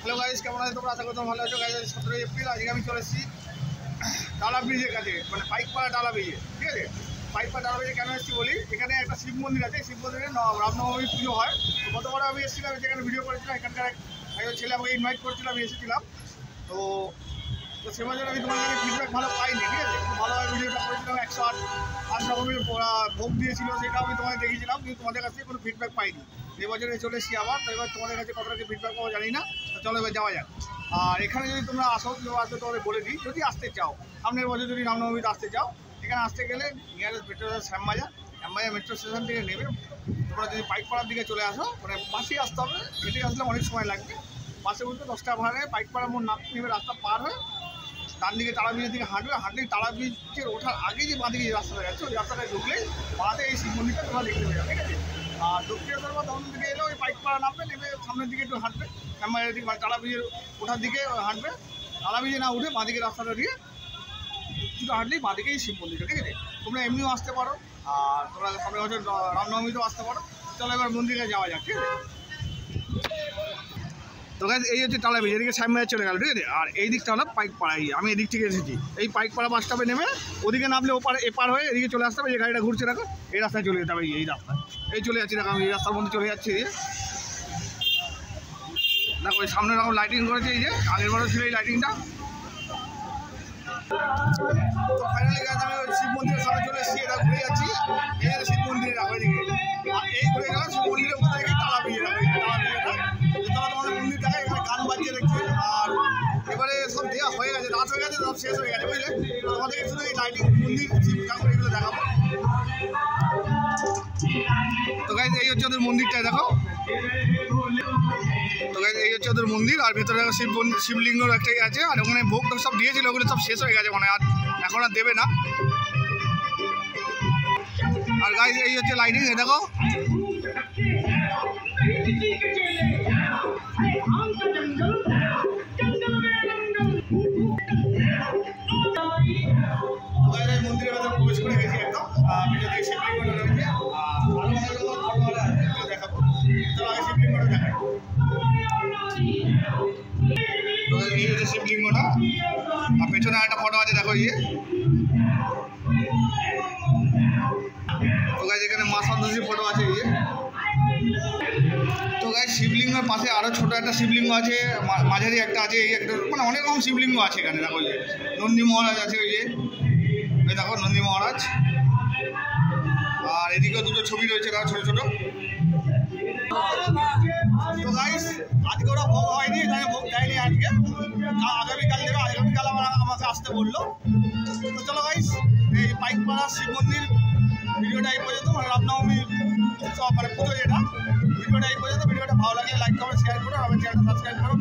Hello guys, কেমন আছো তোমরা? আশা করি তোমরা ভালো আছো। গাইস 17 এপ্রিল আজকে আমি চলে এসেছি ডালা ব্রিজের কাছে, মানে পাইকপাড়া ডালা ব্রিজে। ঠিক আছে, পাইকপাড়া ডালা ব্রিজে কেন এসেছি বলি, এখানে একটা শিব মন্দির আছে। শিব মন্দিরে রামনবমী পুজো হয়। তো গতবার আমি এসেছিলাম, যেখানে ভিডিও করেছিলাম, এখানকার একজন ছেলে আমাকে ইনভাইট করেছিল, আমি এসেছিলাম। তো তো সে বছর আমি তোমার কাছে ফিডব্যাক ভালো পাইনি। ঠিক আছে, ভালোভাবে ভিডিওটা করেছিলাম, 108 রকমের ভোগ দিয়েছিল, সেটা আমি তোমাকে দেখিয়েছিলাম, কিন্তু তোমাদের কাছ থেকে কোনো ফিডব্যাক পাইনি। এবছরে চলে এসেছি আবার। তো এবার তোমাদের কাছে কতটা ফিডব্যাক পাবো জানি না। তো চলো এবার যাওয়া যাক। আর এখানে যদি তোমরা আসো, কেউ আসবে তোমাদের বলে দিই, যদি আসতে চাও, সামনের বছর যদি রামনবমীতে আসতে চাও, এখানে আসতে গেলে nearest metro Shyambazar metro station থেকে নেবে। তোমরা যদি পাইকপাড়ার দিকে চলে আসো, মানে বাসেই আসতে হবে, হেঁটে আসলে অনেক সময় লাগবে। বাসে উঠবে 10 টাকা ভাড়া নেবে। পাইকপাড়া মোড় নামতে নেবে, রাস্তা পার হয়ে ডান দিকে তারা ব্রিজের দিকে হাঁটলেই তারা ব্রিজের ওঠার আগে যে বাঁ দিকে যে রাস্তাটা যাচ্ছে, ওই রাস্তাটায় ঢুকলেই বাঁতে এই শিব মন্দিরটা তোমরা দেখতে পেয়ে যাবে। ঠিক আছে, আর দক্ষিণেশ্বর বা দমন দিকে এলে ওই পাইকপাড়া নামবে, নেমে সামনের দিকে একটু হাঁটবে, শ্যামবাজারের দিকে মানে তারা ব্রিজের ওঠার দিকে হাঁটবে। তারা ব্রিজে না উঠে বাঁ দিকে রাস্তাটা দিয়ে কিছুটা হাঁটলেই বাঁ দিকেই শিব মন্দিরটা। ঠিক আছে, তোমরা এমনিও আসতে পারো, আর তোমরা সামনের বছর রামনবমীতেও আসতে পারো। চলো এবার মন্দিরে যাওয়া যাক। ঠিক আছে, তো গাইস এই হচ্ছে টালা ব্রিজ, এদিকে শ্যামবাজার চলে গেল। ঠিক আছে, আর এই দিকটা হলো পাইকপাড়া। আমি এদিক থেকে এসেছি, এই পাইকপাড়া বাস স্টপে নেমে ওদিকে নামলে এপার হয়ে এদিকে চলে আসতে হবে। যে গাড়িটা ঘুরছে দেখো, এই রাস্তায় চলে যেতে হবে। এই রাস্তায় এই চলে যাচ্ছি, দেখো আমি এই রাস্তার মধ্যে চলে যাচ্ছি। দেখো ওই সামনে রকম লাইটিং করেছে, এই যে আগের বড় ছিল এই লাইটিংটা। তো ফাইনালি গাইস আমি ওই শিব মন্দিরের সামনে চলে এসেছি, এটা ঘুরে যাচ্ছি। এই যে শিব মন্দির রাখো এদিকে, আর এই ঘুরে গেলাম শিব মন্দিরের কোথায় গিয়ে টালা ব্রিজে রাখো। টালা ব্রিজেটা তারা তোমাদের মন্দির দেখায়, এখানে গান বাজিয়ে রেখেছে। আর এবারে সব দেওয়া হয়ে গেছে, রাত হয়ে গেছে, সব শেষ হয়ে গেছে, বুঝলে। তোমাদেরকে শুধু এই লাইটিং মন্দির শিব ঠাকুর এগুলো দেখাবো। তো গাইস এই হচ্ছে ওদের মন্দিরটাই দেখো। তো গাইস এই হচ্ছে ওদের মন্দির, আর ভেতরে শিবলিঙ্গ একটাই আছে। আর ওখানে ভোগ সব দিয়েছিল, ওগুলো সব শেষ হয়ে গেছে, মানে আর এখন আর দেবে না। আর গাইস এই হচ্ছে লাইটিং, এ দেখো। মন্দিরের ভেতরে প্রবেশ করে গেছি একদম। ভিডিওতে শিবলিঙ্গটা রয়েছে, দেখাবো। চলো আগে শিবলিঙ্গটা দেখাই। এই হচ্ছে শিবলিঙ্গটা, আর পেছনে একটা ফটো আছে দেখো। ইয়ে তো গাইস এখানে মা সন্তোষীর ফটো আছে। ইয়ে তো গাইস শিবলিঙ্গের পাশে আরও ছোটো একটা শিবলিঙ্গ আছে, মাঝারি একটা আছে। এই একটা মানে অনেক রকম শিবলিঙ্গ আছে এখানে দেখো। ইয়ে নন্দী মহারাজ আছে, ওই যে ওই দেখো নন্দী মহারাজ। আর এদিকেও দুটো ছবি রয়েছে দেখো, ছোটো ছোটো। তো গাইস আজকে ওরা ভোগ হয়নি, তাই ভোগ দেয়নি আজকে, আগামীকাল দেবে। আগামীকাল আমাকে আসতে বললো। তো চলো গাইস, এই পাইকপাড়া শিব মন্দির ভিডিওটা এই পর্যন্ত, মানে রামনবমী উৎসব মানে পুজো যেটা, ভিডিওটা এই পর্যন্ত। ভিডিওটা ভালো লাগলে লাইক করো, শেয়ার করো, আমার চ্যানেলটা সাবস্ক্রাইব করো।